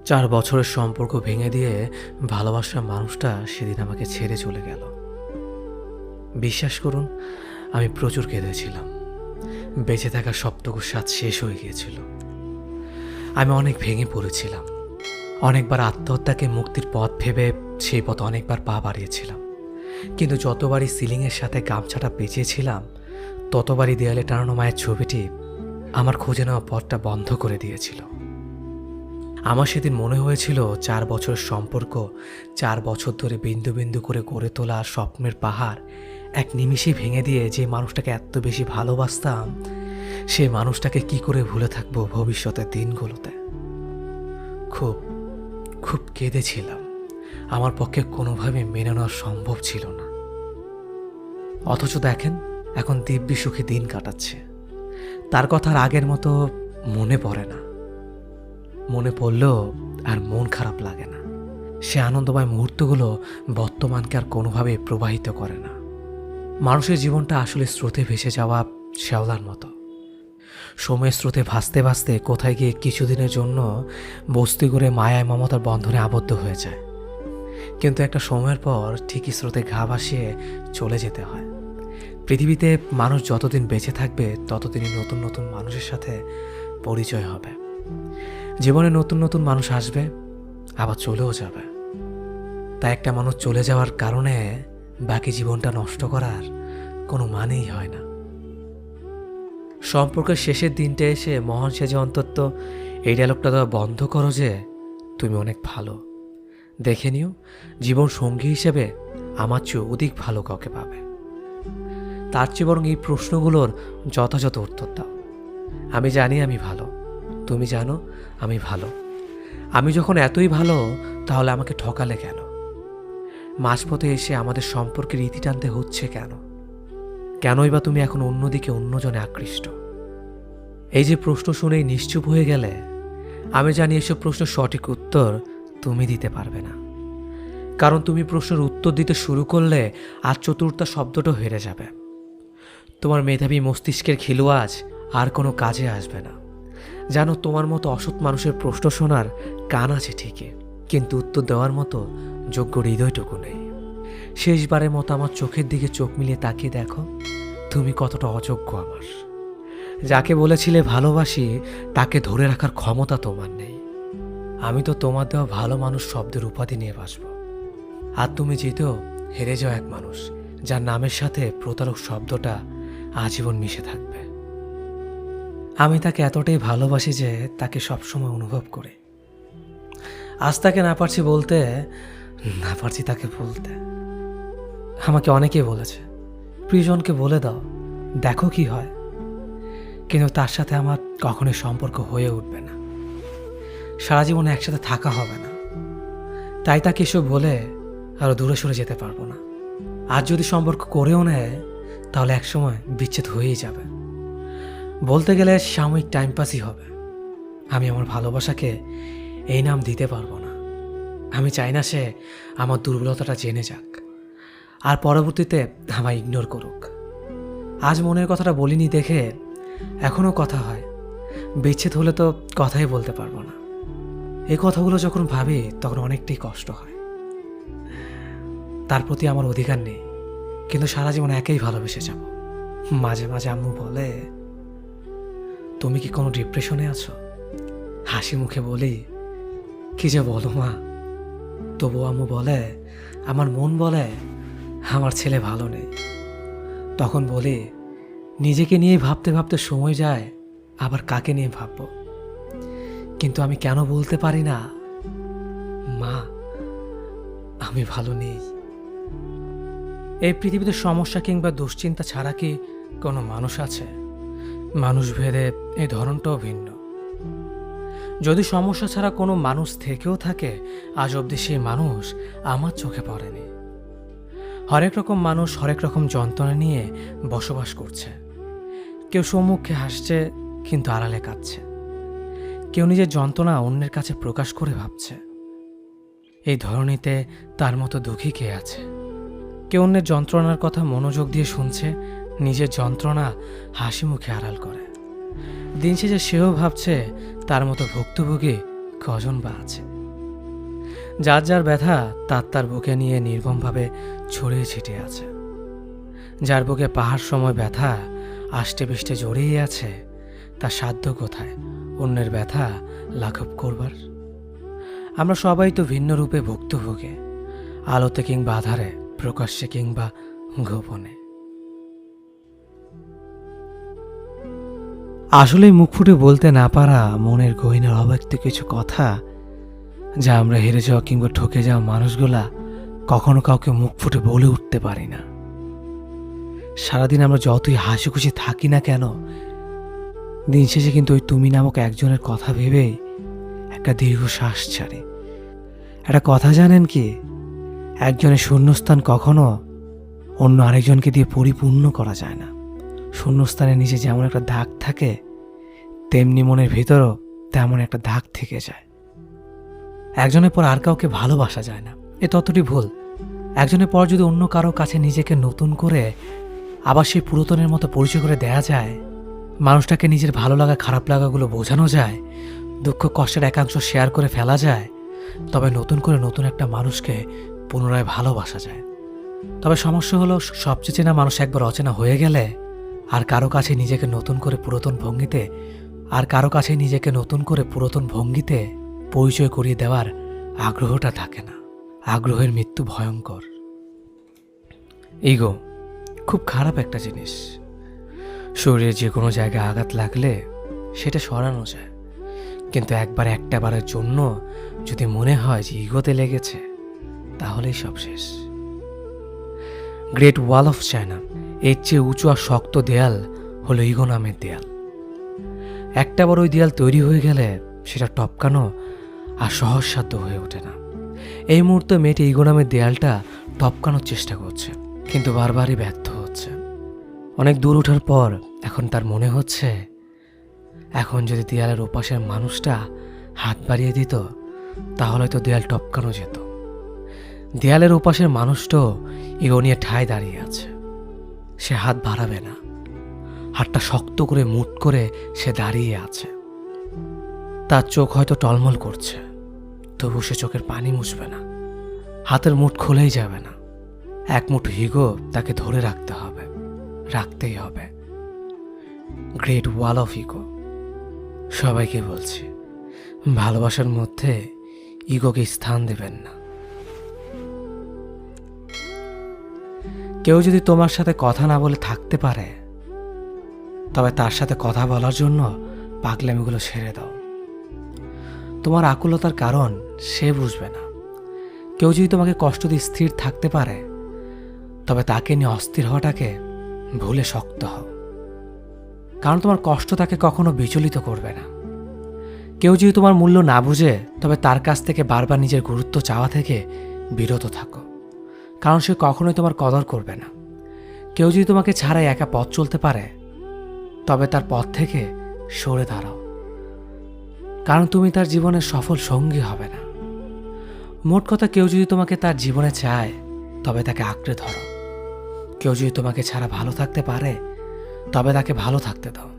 4 বছরের সম্পর্ক ভেঙে দিয়ে ভালোবাসার মানুষটা সেদিন আমাকে ছেড়ে চলে গেল। বিশ্বাস করুন, আমি প্রচুর কেঁদেছিলাম। বেঁচে থাকার সবটুকু স্বাদ শেষ হয়ে গিয়েছিল। আমি অনেক ভেঙে পড়েছিলাম। অনেকবার আত্মহত্যাকে মুক্তির পথ ভেবে সেই পথ অনেকবার পা বাড়িয়েছিলাম। কিন্তু যতবারই সিলিংয়ের সাথে গামছাটা পেঁচিয়েছিলাম, ততবারই দেয়ালে টানানো মায়ের ছবিটি আমার খুঁজে নেওয়া পথটা বন্ধ করে দিয়েছিল। আমার সেদিন মনে হয়েছিল 4 বছরের সম্পর্ক, 4 বছর ধরে বিন্দু বিন্দু করে গড়ে তোলা স্বপ্নের পাহাড় এক নিমিষেই ভেঙে দিয়ে যে মানুষটাকে এত বেশি ভালোবাসতাম, সেই মানুষটাকে কি করে ভুলে থাকবো ভবিষ্যতের দিনগুলোতে। খুব খুব কেঁদেছিলাম। আমার পক্ষে কোনোভাবে মেনে নেওয়া সম্ভব ছিল না। অথচ দেখেন, এখন দিব্যি সুখে দিন কাটাচ্ছে। তার কথা আর আগের মতো মনে পড়ে না। মনে পড়লেও আর মন খারাপ লাগে না। সে আনন্দময় মুহূর্তগুলো বর্তমানকে আর কোনোভাবে প্রবাহিত করে না। মানুষের জীবনটা আসলে স্রোতে ভেসে যাওয়া শ্যাওলার মতো। সময়ের স্রোতে ভাসতে ভাসতে কোথায় গিয়ে কিছুদিনের জন্য বস্তি করে মায়ায় মমতার বন্ধনে আবদ্ধ হয়ে যায়। কিন্তু একটা সময়ের পর ঠিকই স্রোতে ঘা ভাসিয়ে চলে যেতে হয়। পৃথিবীতে মানুষ যতদিন বেঁচে থাকবে, ততদিনই নতুন নতুন মানুষের সাথে পরিচয় হবে। জীবনে নতুন নতুন মানুষ আসবে, আবার চলেও যাবে। তাই একটা মানুষ চলে যাওয়ার কারণে বাকি জীবনটা নষ্ট করার কোনো মানেই হয় না। সম্পর্কের শেষের দিনটা এসে মহান সেজে অন্তত এই ডায়লগটা দেওয়া বন্ধ করো যে, তুমি অনেক ভালো। দেখে নিও, জীবন সঙ্গী হিসেবে আমার চেয়ে অধিক ভালো কাউকে পাবে। তার চেয়ে বরং এই প্রশ্নগুলোর যথাযথ উত্তর দাও। আমি জানি আমি ভালো, তুমি জানো আমি ভালো। আমি যখন এতই ভালো, তাহলে আমাকে ঠকালে কেন? মাঝপথে এসে আমাদের সম্পর্কের ইতি টানতে হচ্ছে কেন? কেনই বা তুমি এখন অন্যদিকে অন্যজনে আকৃষ্ট? এই যে প্রশ্ন শুনেই নিশ্চুপ হয়ে গেলে, আমি জানি এসব প্রশ্নের সঠিক উত্তর তুমি দিতে পারবে না। কারণ তুমি প্রশ্নের উত্তর দিতে শুরু করলে আর চতুর্থ শব্দটা হেরে যাবে। তোমার মেধাবী মস্তিষ্কের খিলুয়াজ আর কোনো কাজে আসবে না। জানো, তোমার মতো অসৎ মানুষের প্রশ্ন শোনার কান আছে ঠিকই, কিন্তু উত্তর দেওয়ার মতো যোগ্য হৃদয়টুকু নেই। শেষবারের মতো আমার চোখের দিকে চোখ মিলিয়ে তাকিয়ে দেখো, তুমি কতটা অযোগ্য আমার। যাকে বলেছিলে ভালোবাসি, তাকে ধরে রাখার ক্ষমতা তোমার নেই। আমি তো তোমার দেওয়া ভালো মানুষ শব্দের উপাধি নিয়ে বাসব। আর তুমি জিতেও হেরে যাও এক মানুষ, যার নামের সাথে প্রতারক শব্দটা আজীবন মিশে থাকবে। আমি তাকে এতটাই ভালোবাসি যে তাকে সবসময় অনুভব করি। আজ তাকে না পারছি বলতে, না পারছি তাকে বলতে। আমাকে অনেকেই বলেছে, প্রিয়জনকে বলে দাও, দেখো কি হয়। কিন্তু তার সাথে আমার কখনোই সম্পর্ক হয়ে উঠবে না। সারা জীবনে একসাথে থাকা হবে না। তাই তাকে এসব বলে আরো দূরে সরে যেতে পারবো না। আর যদি সম্পর্ক করেও নেয়, তাহলে একসময় বিচ্ছেদ হয়েই যাবে। বলতে গেলে সাময়িক টাইম পাসই হবে। আমি আমার ভালোবাসাকে এই নাম দিতে পারবো না। আমি চাই না সে আমার দুর্বলতাটা জেনে যাক, আর পরবর্তীতে আমায় ইগনোর করুক। আজ মনের কথাটা বলিনি দেখে এখনও কথা হয়। বিচ্ছেদ হলে তো কথাই বলতে পারবো না। এই কথাগুলো যখন ভাবি, তখন অনেকটাই কষ্ট হয়। তার প্রতি আমার অধিকার নেই, কিন্তু সারা জীবন একেই ভালোবেসে যাব। মাঝে মাঝে আম্মু বলে, তুমি কি কোনো ডিপ্রেশনে আছো? হাসি মুখে বলি, কি যে বলো মা। তবু আম্মু বলে, আমার মন বলে আমার ছেলে ভালো নেই। তখন বলি, নিজেকে নিয়ে ভাবতে ভাবতে সময় যায়, আবার কাকে নিয়ে ভাববো। কিন্তু আমি কেন বলতে পারি না, মা আমি ভালো নেই। এই পৃথিবীতে সমস্যা কিংবা দুশ্চিন্তা ছাড়া কি কোনো মানুষ আছে? মানুষ ভেদে এই ধরনটাও ভিন্ন। যদি সমস্যা ছাড়া কোনো মানুষ থেকেও থাকে, আজ অবধি সেই মানুষ আমার চোখে পড়েনি। হরেক রকম মানুষ হরেক রকম যন্ত্রণা নিয়ে বসবাস করছে। কেউ সম্মুখে হাসছে, কিন্তু আড়ালে কাঁদছে। কেউ নিজের যন্ত্রণা অন্যের কাছে প্রকাশ করে ভাবছে। এই ধরনীতে তার মতো দুঃখী কে আছে? কেউ অন্যের যন্ত্রণার কথা মনোযোগ দিয়ে শুনছে, নিজের যন্ত্রণা হাসি মুখে আড়াল করে। দিন শেষে সেও ভাবছে তার মতো ভুক্তভোগী কজন বা আছে যার যার ব্যথা তার তার বুকে নিয়ে নির্মমভাবে ছড়িয়ে ছিটিয়ে আছে। যার বুকে পাহাড় সময় ব্যথা আষ্টে পৃষ্ঠে জড়িয়ে আছে, তার সাধ্য কোথায় অন্যের ব্যথা লাঘব করবার? আমরা সবাই তো ভিন্ন রূপে ভুক্তভোগে, আলোতে কিংবা আধারে, প্রকাশ্যে কিংবা গোপনে। আসলে মুখ ফুটে বলতে না পারা মনের গহীনের অব্যক্ত কিছু কথা, যা আমরা হেরে যাওয়া কিংবা ঠকে যাওয়া মানুষগুলা কখনো কাউকে মুখ ফুটে বলে উঠতে পারি না। সারাদিন আমরা যতই হাসি খুশি থাকি না কেন, দিন শেষে কিন্তু ওই তুমি নামক একজনের কথা ভেবেই একটা দীর্ঘ শ্বাস ছাড়ে। একটা কথা জানেন কি, একজনের শূন্যস্থান কখনো অন্য আরেকজনকে দিয়ে পরিপূর্ণ করা যায় না। শূন্যস্থানের নিচে যেমন একটা দাগ থাকে, তেমনি মনের ভিতরও তেমন একটা দাগ থেকে যায়। একজনের পর আর কাউকে ভালোবাসা যায় না, এ ততটি ভুল। একজনের পর যদি অন্য কারো কাছে নিজেকে নতুন করে আবার সেই পুরাতনের মতো পরিচয় করে দেয়া যায়, মানুষটাকে নিজের ভালো লাগা খারাপ লাগাগুলো বোঝানো যায়, দুঃখ কষ্টের একাংশ শেয়ার করে ফেলা যায়, তবে নতুন করে নতুন একটা মানুষকে পুনরায় ভালোবাসা যায়। তবে সমস্যা হলো, সবচেয়ে চেনা মানুষ একবার অচেনা হয়ে গেলে আর কারো কাছে নিজেকে নতুন করে পুরাতন ভঙ্গিতে পরিচয় করিয়ে দেওয়ার আগ্রহটা থাকে না। আগ্রহের মৃত্যু ভয়ঙ্কর। ইগো খুব খারাপ একটা জিনিস। শরীরে যে কোনো জায়গায় আঘাত লাগলে সেটা সরানো যায়, কিন্তু একটা বারের জন্য যদি মনে হয় যে ইগোতে লেগেছে, তাহলেই সব শেষ। গ্রেট ওয়াল অফ চায়না, এর চেয়ে উঁচু আর শক্ত দেয়াল হলো ইগো নামের দেয়াল। একটাবার ওই দেয়াল তৈরি হয়ে গেলে সেটা টপকানো আর সহজসাধ্য হয়ে ওঠে না। এই মুহূর্তে মেয়েটি ইগো নামের দেয়ালটা টপকানোর চেষ্টা করছে, কিন্তু বারবারই ব্যর্থ হচ্ছে। অনেক দূর ওঠার পর এখন তার মনে হচ্ছে, এখন যদি দেয়ালের ওপাশের মানুষটা হাত বাড়িয়ে দিত, তাহলে তো দেয়াল টপকানো যেত। দেয়ালের ওপাশের মানুষটাও ইগো নিয়ে ঠায় দাঁড়িয়ে আছে। সে হাত বাড়াবে না, হাতটা শক্ত করে মুঠ করে সে দাঁড়িয়ে আছে। তার চোখ হয়তো টলমল করছে, তবু সে চোখের পানি মুছবে না। হাতের মুঠ খুলেই যাবে না। এক মুঠো ইগো তাকে ধরে রাখতেই হবে। Great wall of ego. সবাইকে বলছি, ভালোবাসার মধ্যে ইগোকে স্থান দেবেন না। কেউ যদি তোমার সাথে কথা না বলে থাকতে পারে, তবে তার সাথে কথা বলার জন্য পাগলামিগুলো ছেড়ে দাও। তোমার আকুলতার কারণ সে বুঝবে না। কেউ যদি তোমাকে কষ্ট দিয়ে স্থির থাকতে পারে, তবে তাকে নিয়ে অস্থির হওয়াটাকে ভুলে শক্ত হও, কারণ তোমার কষ্ট তাকে কখনো বিচলিত করবে না। কেউ যদি তোমার মূল্য না বুঝে, তবে তার কাছ থেকে বারবার নিজের গুরুত্ব চাওয়া থেকে বিরত থাকো, কারণ সে কখনোই তোমার কদর করবে না। কেউ যদি তোমাকে ছাড়াই একা পথ চলতে পারে, তবে তার পথ থেকে সরে দাঁড়াও, কারণ তুমি তার জীবনের সফল সঙ্গী হবে না। মোট কথা, কেউ যদি তোমাকে তার জীবনে চায়, তবে তাকে আঁকড়ে ধরো। কেউ যদি তোমাকে ছাড়া ভালো থাকতে পারে, তবে তাকে ভালো থাকতে দাও।